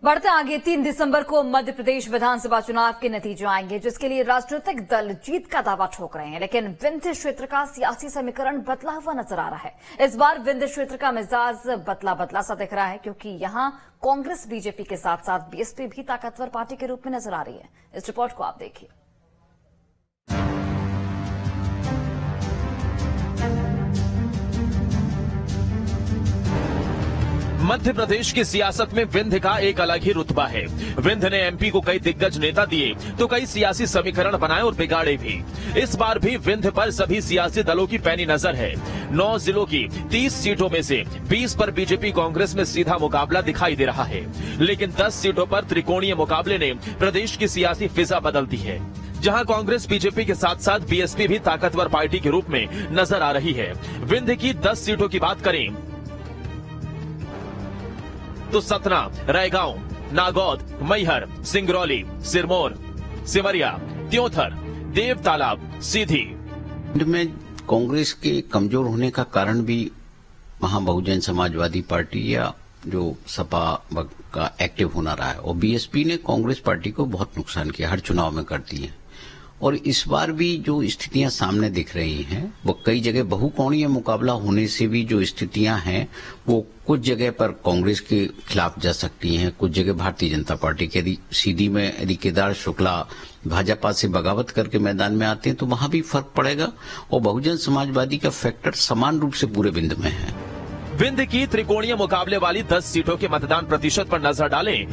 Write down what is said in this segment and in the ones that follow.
बढ़ते आगे 3 दिसंबर को मध्य प्रदेश विधानसभा चुनाव के नतीजे आएंगे, जिसके लिए राजनीतिक दल जीत का दावा ठोक रहे हैं। लेकिन विंध्य क्षेत्र का सियासी समीकरण बदला हुआ नजर आ रहा है। इस बार विंध्य क्षेत्र का मिजाज बदला सा दिख रहा है, क्योंकि यहां कांग्रेस बीजेपी के साथ साथ बीएसपी भी ताकतवर पार्टी के रूप में नजर आ रही है। इस रिपोर्ट को आप देखिए। मध्य प्रदेश की सियासत में विंध्य का एक अलग ही रुतबा है। विंध्य ने एमपी को कई दिग्गज नेता दिए तो कई सियासी समीकरण बनाए और बिगाड़े भी। इस बार भी विंध्य पर सभी सियासी दलों की पैनी नजर है। 9 जिलों की 30 सीटों में से 20 पर बीजेपी कांग्रेस में सीधा मुकाबला दिखाई दे रहा है, लेकिन 10 सीटों पर त्रिकोणीय मुकाबले ने प्रदेश की सियासी फिजा बदल दी है, जहां कांग्रेस बीजेपी के साथ साथ बीएसपी भी ताकतवर पार्टी के रूप में नजर आ रही है। विंध्य की 10 सीटों की बात करें तो सतना, रायगांव, नागौद, मैहर, सिंगरौली, सिरमौर, सिमरिया, त्योंथर, देव तालाब, सीधी में कांग्रेस के कमजोर होने का कारण भी वहां बहुजन समाजवादी पार्टी या जो सपा का एक्टिव होना रहा है, और बीएसपी ने कांग्रेस पार्टी को बहुत नुकसान किया, हर चुनाव में करती है। और इस बार भी जो स्थितियां सामने दिख रही हैं, वो कई जगह बहुकोणीय मुकाबला होने से भी जो स्थितियां हैं वो कुछ जगह पर कांग्रेस के खिलाफ जा सकती हैं, कुछ जगह भारतीय जनता पार्टी के। यदि सीधी में यदि केदार शुक्ला भाजपा से बगावत करके मैदान में आते हैं तो वहां भी फर्क पड़ेगा, और बहुजन समाजवादी का फैक्टर समान रूप से पूरे विंध्य में है। विंध्य की त्रिकोणीय मुकाबले वाली 10 सीटों के मतदान प्रतिशत पर नजर डालें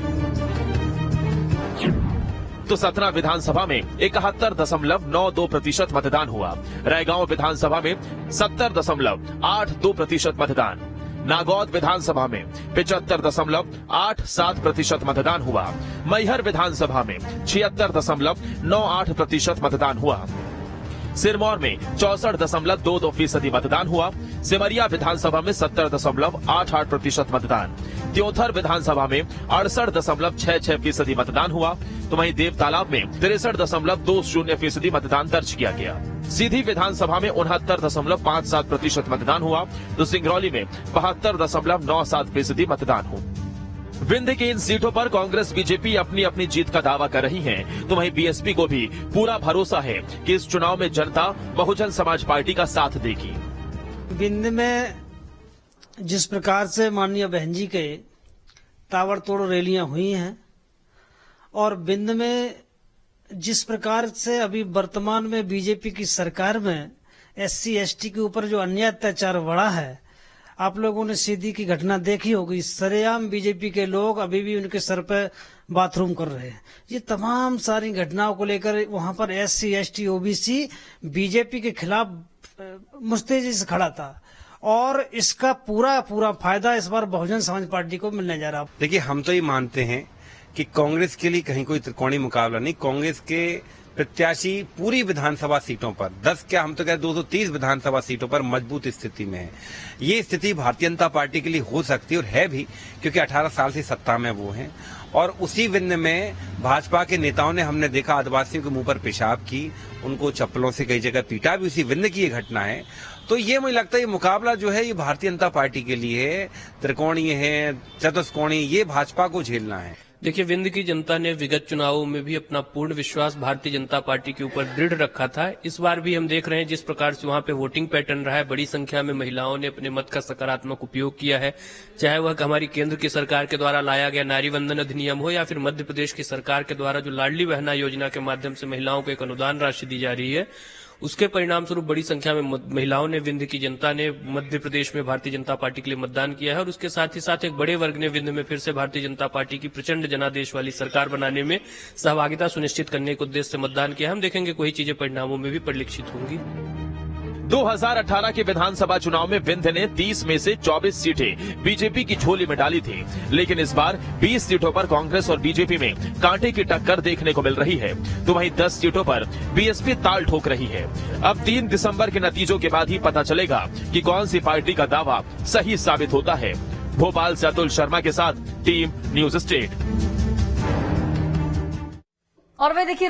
तो सतना विधानसभा में 71.92% मतदान हुआ। रायगांव विधानसभा में 70.82% मतदान, नागौद विधानसभा में 75.87% मतदान हुआ, मैहर विधानसभा में 76.98% मतदान हुआ, सिरमौर में 64.22% मतदान हुआ, सिमरिया विधानसभा में 70.88% मतदान, त्योंथर विधानसभा में 68.66% मतदान हुआ, तो वहीं देव तालाब में 63.20% मतदान दर्ज किया गया। सीधी विधानसभा में 69.57% मतदान हुआ, तो सिंगरौली में 72.97% मतदान हुआ। विंध्य की इन सीटों पर कांग्रेस बीजेपी अपनी अपनी जीत का दावा कर रही है, तो वहीं बीएसपी को भी पूरा भरोसा है कि इस चुनाव में जनता बहुजन समाज पार्टी का साथ देगी। विंध्य में जिस प्रकार से माननीय बहन जी के ताबड़तोड़ रैलियां हुई हैं, और विंध्य में जिस प्रकार से अभी वर्तमान में बीजेपी की सरकार में SC ST के ऊपर जो अन्याय अत्याचार बढ़ा है, आप लोगों ने सीधी की घटना देखी होगी। सरेआम बीजेपी के लोग अभी भी उनके सर पे बाथरूम कर रहे हैं। ये तमाम सारी घटनाओं को लेकर वहां पर SC ST OBC बीजेपी के खिलाफ मुस्तैदी से खड़ा था, और इसका पूरा फायदा इस बार बहुजन समाज पार्टी को मिलने जा रहा है। देखिए, हम तो ये मानते हैं कि कांग्रेस के लिए कहीं कोई त्रिकोणीय मुकाबला नहीं। कांग्रेस के प्रत्याशी पूरी विधानसभा सीटों पर 10 क्या हम तो कह 230 विधानसभा सीटों पर मजबूत स्थिति में है। ये स्थिति भारतीय जनता पार्टी के लिए हो सकती है, और है भी, क्योंकि 18 साल से सत्ता में वो हैं। और उसी विंध्य में भाजपा के नेताओं ने, हमने देखा, आदिवासियों के मुंह पर पेशाब की, उनको चप्पलों से कई जगह पीटा भी। उसी विंध्य की ये घटना है। तो ये मुझे लगता है ये मुकाबला जो है ये भारतीय जनता पार्टी के लिए है। त्रिकोणीय है, चतुष्कोणीय, ये भाजपा को झेलना है। देखिए, विंध्य की जनता ने विगत चुनावों में भी अपना पूर्ण विश्वास भारतीय जनता पार्टी के ऊपर दृढ़ रखा था। इस बार भी हम देख रहे हैं जिस प्रकार से वहां पे वोटिंग पैटर्न रहा है, बड़ी संख्या में महिलाओं ने अपने मत का सकारात्मक उपयोग किया है। चाहे वह हमारी केंद्र की सरकार के द्वारा लाया गया नारी वंदन अधिनियम हो, या फिर मध्य प्रदेश की सरकार के द्वारा जो लाडली बहना योजना के माध्यम से महिलाओं को एक अनुदान राशि दी जा रही है, उसके परिणाम स्वरूप बड़ी संख्या में महिलाओं ने, विंध्य की जनता ने मध्य प्रदेश में भारतीय जनता पार्टी के लिए मतदान किया है। और उसके साथ ही साथ एक बड़े वर्ग ने विंध्य में फिर से भारतीय जनता पार्टी की प्रचंड जनादेश वाली सरकार बनाने में सहभागिता सुनिश्चित करने के उद्देश्य से मतदान किया। हम देखेंगे कोई चीजें परिणामों में भी परिलक्षित होंगी। 2018 के विधानसभा चुनाव में विंध्य ने 30 में से 24 सीटें बीजेपी की झोली में डाली थी, लेकिन इस बार 20 सीटों पर कांग्रेस और बीजेपी में कांटे की टक्कर देखने को मिल रही है, तो वहीं 10 सीटों पर बीएसपी ताल ठोक रही है। अब 3 दिसंबर के नतीजों के बाद ही पता चलेगा कि कौन सी पार्टी का दावा सही साबित होता है। भोपाल से अतुल शर्मा के साथ टीम न्यूज स्टेट। और वे देखिए